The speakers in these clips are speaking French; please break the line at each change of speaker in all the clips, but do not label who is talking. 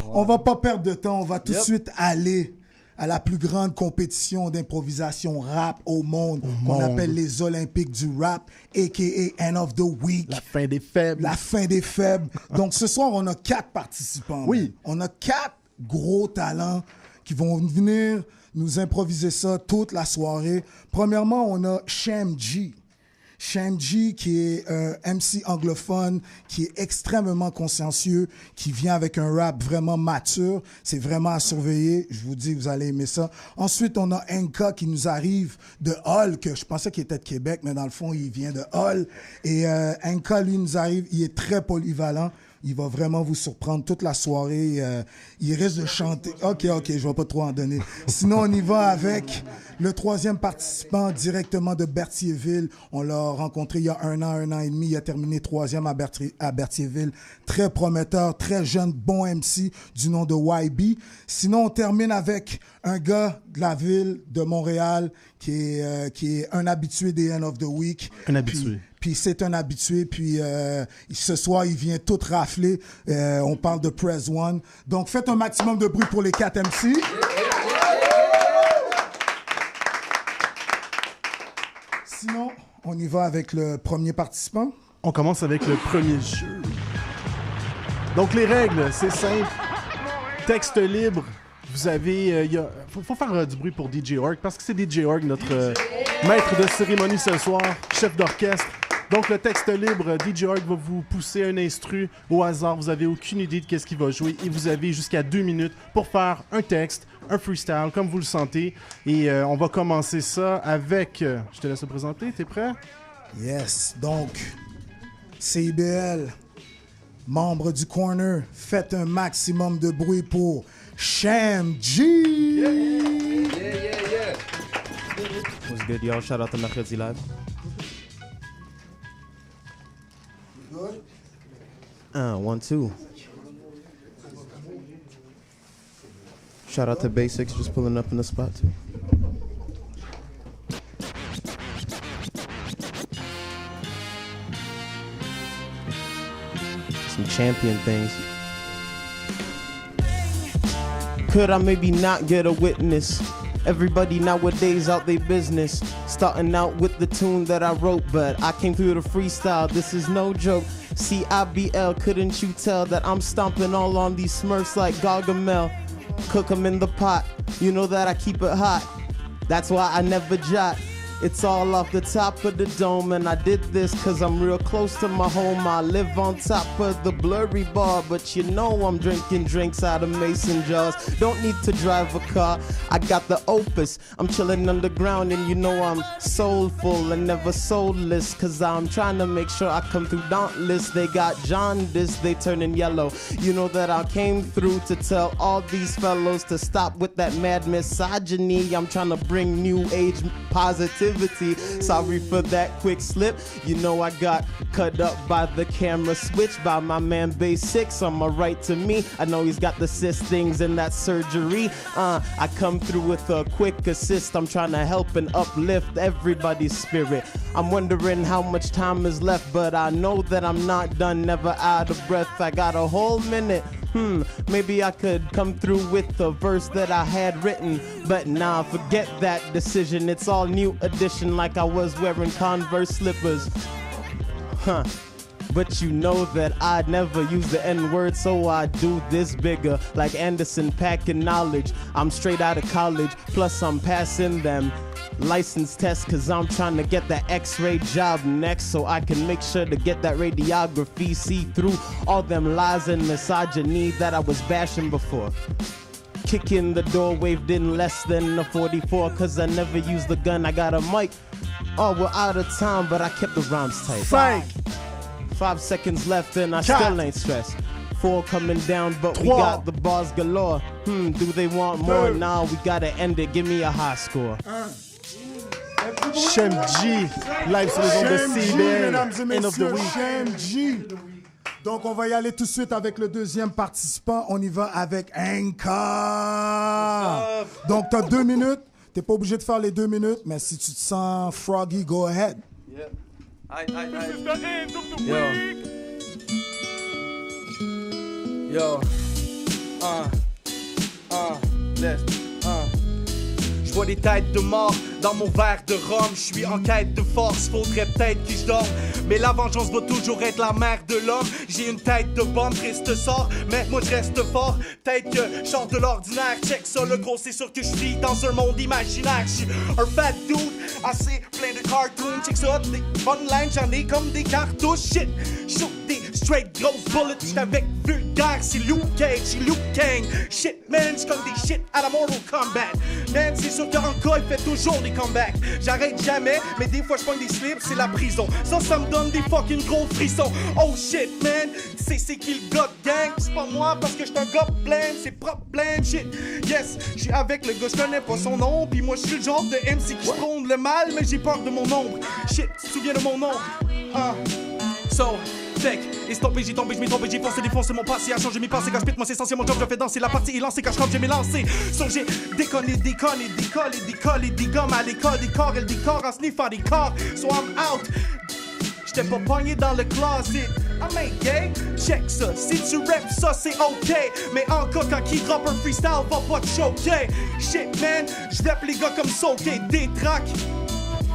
On va pas perdre de temps. On va tout de suite aller à la plus grande compétition d'improvisation rap au monde, qu'on appelle les Olympiques du rap, a.k.a. End of the Week.
La fin des faibles.
La fin des faibles. Donc, ce soir, on a 4 participants.
Oui.
On a 4 gros talents qui vont venir nous improviser ça toute la soirée. Premièrement, on a Sham G. Sham G, qui est un MC anglophone, qui est extrêmement consciencieux, qui vient avec un rap vraiment mature. C'est vraiment à surveiller. Je vous dis, vous allez aimer ça. Ensuite, on a Enka qui nous arrive de Hull, que je pensais qu'il était de Québec, mais dans le fond, il vient de Hull. Et Enka, lui, nous arrive, il est très polyvalent. Il va vraiment vous surprendre toute la soirée. Il risque de chanter. OK, je vais pas trop en donner. Sinon, on y va avec le 3e participant directement de Berthierville. On l'a rencontré il y a un an et demi. Il a terminé 3e à Berthierville. Très prometteur, très jeune, bon MC du nom de YB. Sinon, on termine avec un gars de la ville de Montréal qui est un habitué des End of the Week.
Un habitué.
Puis c'est un habitué. Puis ce soir, il vient tout rafler. On parle de Press One. Donc, faites un maximum de bruit pour les 4 MC. Sinon, on y va avec le premier participant.
On commence avec le premier jeu. Donc, les règles, c'est simple. Texte libre. Vous avez... faut faire du bruit pour DJ Org, parce que c'est DJ Org, notre maître de cérémonie ce soir, chef d'orchestre. Donc, le texte libre, DJ Org va vous pousser un instru au hasard. Vous n'avez aucune idée de qu'est-ce qu'il va jouer. Et vous avez jusqu'à 2 minutes pour faire un texte, un freestyle, comme vous le sentez. Et on va commencer ça avec... je te laisse te présenter. T'es prêt?
Yes. Donc, CIBL, membre du Corner, faites un maximum de bruit pour Sham G.
Yeah. What's good, y'all? Shout out to Mercredi Live.
Good.
1, 2. Shout out to Basics, just pulling up in the spot too. Some champion things. Could I maybe not get a witness? Everybody nowadays out their business. Starting out with the tune that I wrote, but I came through the freestyle, this is no joke. CIBL, couldn't you tell that I'm stomping all on these Smurfs like Gargamel? Cook 'em in the pot, you know that I keep it hot. That's why I never jot. It's all off the top of the dome, and I did this cause I'm real close to my home. I live on top of the blurry bar, but you know I'm drinking drinks out of mason jars. Don't need to drive a car, I got the opus. I'm chilling underground and you know I'm soulful and never soulless, cause I'm trying to make sure I come through dauntless. They got jaundice, they turning yellow. You know that I came through to tell all these fellows to stop with that mad misogyny. I'm trying to bring new age positivity. Sorry for that quick slip. You know I got cut up by the camera switch by my man Basics on my right to me. I know he's got the cyst things in that surgery. I come through with a quick assist. I'm trying to help and uplift everybody's spirit. I'm wondering how much time is left, but I know that I'm not done, never out of breath. I got a whole minute. Maybe I could come through with the verse that I had written, but nah, forget that decision. It's all new edition, like I was wearing Converse slippers. But you know that I'd never use the N-word, so I do this bigger, like Anderson packing knowledge. I'm straight out of college, plus I'm passing them license test, cause I'm trying to get that x-ray job next, so I can make sure to get that radiography, see through all them lies and misogyny that I was bashing before. Kicking the door, waved in less than a 44, cause I never used the gun, I got a mic. Oh, we're out of time, but I kept the rhymes tight.
Psych!
5 seconds left and I still ain't stressed. 4 coming down, but we got the bars galore. Do they want more? Nah, we gotta end it, give me a high score.
Sham G, live sur les ondes de CIBL,
mesdames et
End of the
messieurs,
Week.
Sham G. Donc, on va y aller tout de suite avec le deuxième participant. On y va avec Enka. Donc, tu as 2 minutes. Tu n'es pas obligé de faire les 2 minutes, mais si tu te sens froggy, go ahead.
Yeah.
This is the end of the
Yo.
week.
Yo,
Je vois des têtes de mort dans mon verre de rhum. Je suis en quête de force, faudrait peut-être que je dorme. Mais la vengeance va toujours être la mère de l'homme. J'ai une tête de bombe, triste sort, mais moi je reste fort. Peut-être que je sors de l'ordinaire. Check ça, le gros, c'est sûr que je vis dans un monde imaginaire. Je suis un fat dude, assez plein de cartoons. Check ça, des bonnes lines, j'en ai comme des cartouches. Shit, shoot des straight grosses bullets. J'suis avec vulgaire, c'est Luke Cage, c'est Luke Kang. Shit, man, j'suis comme des shit à la Mortal Kombat. Man, c'est sûr qu'un cas, il fait toujours des comebacks. J'arrête jamais, mais des fois j'pogne des slips, c'est la prison. Ça me donne des fucking gros frissons. Oh shit, man, c'est qui le gars de gang? C'est pas moi parce que j'suis un gars blême, c'est problème, shit. Yes, j'suis avec le gars, j'connais pas son nom. Pis moi j'suis le genre de MC qui prône le mal, mais j'ai peur de mon ombre. Shit, tu te souviens de mon nom? So, check, et stoppé, j'ai tombé, j'm'ai trompé, j'ai foncé, défoncé mon passé, a changé mes pensées, quand j'pète, moi c'est essentiel, mon job, je fais danser, la partie est lancée, quand j'croppe, j'ai m'élancé. So j'ai déconné, décollé, des gommes à l'école, des corps, et le décor en sniffant des corps. So I'm out, j'étais pas pogné dans le closet. I'm ain't gay, check ça, si tu rap ça c'est ok. Mais encore quand qui drop un freestyle, va pas te choquer. Shit man, j'rappe les gars comme Soké, des tracks.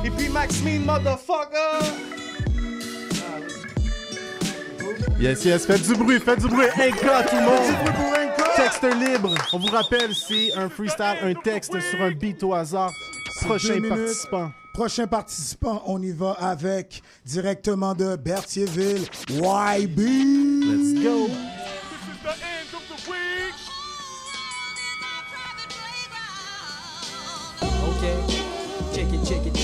Et puis Max Mean, motherfucker.
Yes, faites du bruit, un cas tout le monde. Texte libre, on vous rappelle, c'est un freestyle, un texte sur un beat au hasard.
Prochain participant, on y va avec directement de Berthierville, YB.
Let's go.
Ok, check it,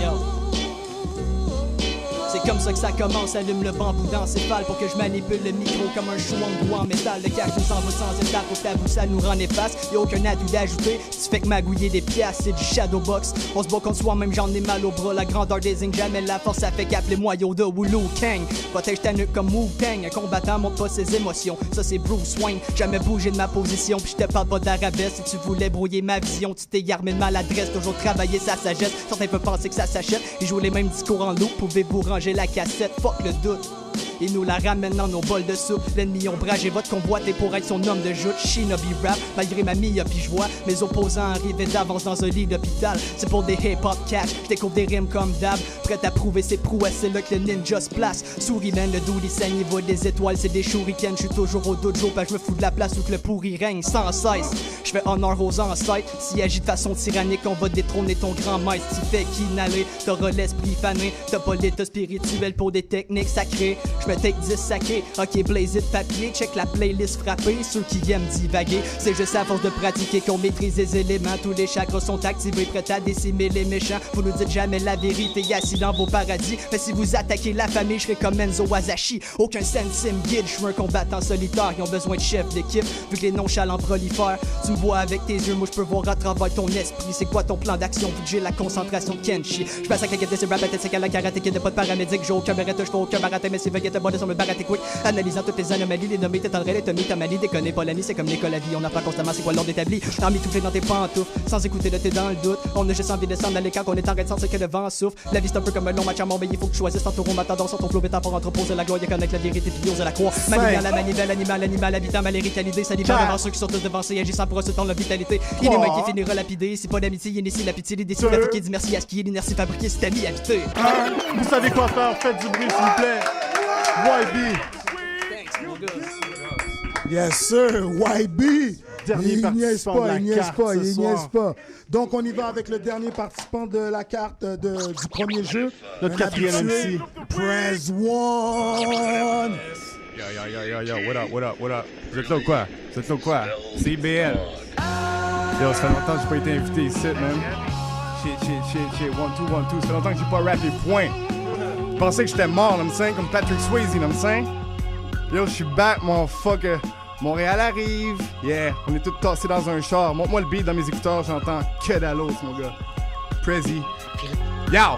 yo. C'est comme ça que ça commence, allume le bambou dans ses pales pour que je manipule le micro comme un chou en gros en métal. Le cash nous s'en va sans étape, au tabou ça nous rend efface. Y'a aucun atout d'ajouter, tu fais que magouiller des pièces, c'est du shadowbox. On se bat contre soi-même, j'en ai mal au bras, la grandeur désigne jamais la force, ça fait qu'appeler moi Yoda ou Liu Kang. Protège ta nuque comme Wu-Tang, un combattant montre pas ses émotions, ça c'est Bruce Wayne. Jamais bougé de ma position, puis je te parle pas d'arabesque. Si tu voulais brouiller ma vision, tu t'es armé de maladresse, toujours travailler sa sagesse. Certains peuvent penser que ça s'achète, ils jouent les mêmes discours en loup, pouvez-vous ranger la cassette, fuck le doute. Ils nous la ramènent dans nos bols de soupe. L'ennemi ombragé votre convoité pour être son homme de joute. Shinobi rap, malgré ma myopie, je vois mes opposants arriver d'avance dans un lit d'hôpital. C'est pour des hip-hop cash, je découvre des rimes comme d'hab. Prêt à prouver ses prouesses, c'est là que le ninja se place. Souris man, le doux, il saigne, il voit des étoiles, c'est des shurikens. Je suis toujours au dojo, pas je me fous de la place où que le pourri règne sans cesse. Je fais honneur aux ancêtres, s'il agit de façon tyrannique, on va détrôner ton grand maître. Tu fais qu'inhaler, t'auras l'esprit fané. T'as pas l'état spirituel pour des techniques sacrées. Je me take 10 sacrés, ok blaze it papier. Check la playlist frappée, ceux qui aiment divaguer. C'est juste à force de pratiquer qu'on maîtrise les éléments. Tous les chakras sont activés, prêts à décimer les méchants. Vous nous dites jamais la vérité, assis dans vos paradis. Mais si vous attaquez la famille, je serai comme Enzo Wazashi. Aucun sensei me guide, je suis un combattant solitaire. Ils ont besoin de chefs d'équipe, vu que les nonchalants prolifèrent. Tu me vois avec tes yeux, moi je peux voir à travers ton esprit. C'est quoi ton plan d'action, vu que j'ai la concentration de Kenshi. Je passe à quelqu'un de ces rap, c'est à la karaté, qu'il n'y a pas de paramédic. J'ai aucun berette, je fais aucun baratin, mais c'est veillé de bonne sur le baraté quick. Analysant toutes les anomalies, les nommés, t'es en réel, t'as mis ta malie, déconner pas l'année, c'est comme l'école la vie, on apprend constamment c'est quoi l'ordre établi. T'as mitouflé dans tes pantoufles, sans écouter de t'es dans le doute. On a juste envie de descendre à l'écart, on est en train de sentir que le vent souffle. La vie c'est un peu comme un long match à mort, mais il faut que tu choisisses ton taureau, ma tendance sur ton flow, bétant pour entreposer la gloire, y'a connaître la vérité, puis ose la croix. Manière la manivelle, animal, habitant, malhérite à l'idée, ça libère avant ceux qui sont tous devancés, agissant pour ressusciter leur vitalité. Il est qui finira lapidé, c'est pas d'amitié, il ici la pitié, les déçus, la qui dit merci à ce qui est l'inertie fabriquée, c'est ami habité.
Vous savez quoi faire, faites du bruit s'il vous plaît. YB.
Yes sir, YB.
Dernier participant de la carte ce soir.
Donc on y va avec le dernier participant de la carte du premier jeu.
Notre quatrième MC.
Press One.
Yo, what up? Vous êtes là ou quoi? CBL. Yo, ça fait longtemps que j'ai pas été invité ici, man. Shit, 1, 2, 1, 2. Ça fait longtemps que j'ai pas rappé, point. Je pensais que j'étais mort, là, m'sais, comme Patrick Swayze, là, m'sais. Yo, je suis back, mon fuck. Montréal arrive. Yeah, on est tous tassés dans un char. Montre-moi le beat dans mes écouteurs, j'entends que dalle l'autre, mon gars. Prezi. Yo,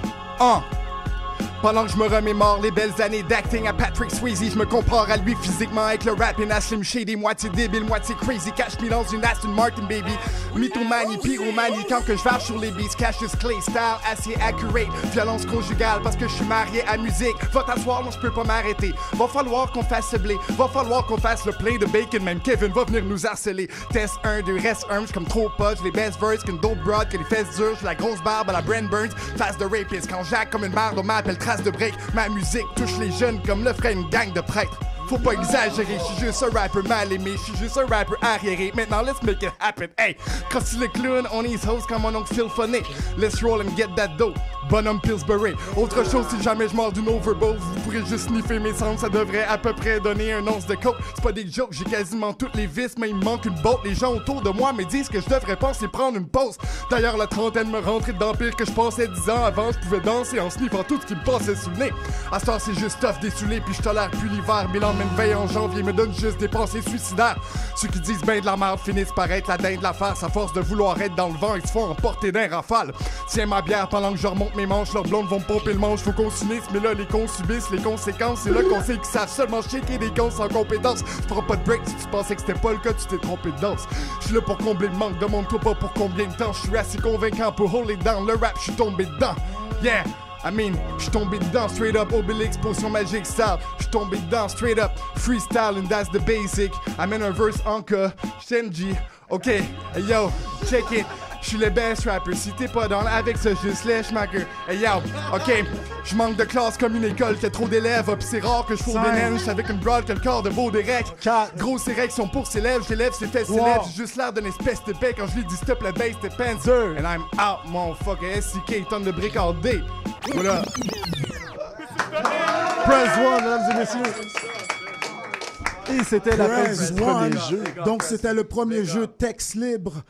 Pendant que je me remémore les belles années d'acting à Patrick Swayze, je me compare à lui physiquement avec le rap et Slim Shady, moitié débile, moitié crazy. Cache me dans une Aston Martin, baby. Mythomanie, pyromanie, quand que je varge sur les beats. Cash is clay, style assez accurate. Violence conjugale parce que je suis marié à musique. Va t'asseoir, non je peux pas m'arrêter. Va falloir qu'on fasse ce blé, va falloir qu'on fasse le plein de bacon. Même Kevin va venir nous harceler. Test 1, 2, reste 1, j'suis comme trop poche. Les best verses qu'une dope broad, que les fesses dures. J'suis la grosse barbe à la Brand Burns, face de rapist. Quand Jacques comme une merde, on m'appelle trace de break. Ma musique touche les jeunes comme le ferait une gang de prêtres. Faut pas exagérer, j'suis juste un rapper mal aimé, j'suis juste un rapper arriéré. Maintenant, let's make it happen, hey! Crossi le clown, on est host comme mon oncle Phil Phonic. Let's roll and get that dope, bonhomme Pillsbury. Autre chose, si jamais je mords d'une overdose, vous pourrez juste sniffer mes sons, ça devrait à peu près donner un once de coke. C'est pas des jokes, j'ai quasiment toutes les vis, mais il me manque une botte. Les gens autour de moi me disent que je devrais penser prendre une pause. D'ailleurs, la trentaine me rentrait dedans pire que je passais 10 ans avant, je pouvais danser en sniffant tout ce qui me passait sous le nez. À ce temps, c'est juste tough, désoulé, puis je tolère plus l'hiver, mais même veille en janvier me donne juste des pensées suicidaires. Ceux qui disent ben de la merde finissent par être la dinde de la farce. À force de vouloir être dans le vent, ils se font emporter d'un rafale. Tiens ma bière pendant que je remonte mes manches. Leurs blondes vont me pomper le manche, faut qu'on s'unisse. Mais là les cons subissent les conséquences. C'est là qu'on sait qu'ils savent seulement shaker des cons sans compétence. Tu prends pas de break si tu pensais que c'était pas le cas, tu t'es trompé de danse. Je suis là pour combler le manque, demande-toi pas pour combien de temps. Je suis assez convaincant pour hold it down. Le rap, je suis tombé dedans. Yeah! I mean, j'suis tombé dedans, straight up, Obélix, potion magique style. J'suis tombé dedans, straight up, freestyle, and that's the basic. Amène un verse en cas, Shenji. Ok, hey yo, check it. J'suis le best rapper, si t'es pas dans avec ça, juste lèche ma queue. Hey yo, ok, j'manque de classe comme une école, qui a trop d'élèves, pis c'est rare que j'fourre des naines. J'suis avec une broad qui a le corps de Baudérec. Grosse érection pour ses lèvres, j'élève ses fesses, ses lèvres. J'ai juste l'air d'une espèce de bec quand je lui dis stop la bass, t'es pants. And I'm out, motherfucker, SCK, tonne de briques all day. Voilà.
Press One, mesdames et messieurs. Et c'était la fin du premier jeu.
Donc, c'était le premier jeu texte libre.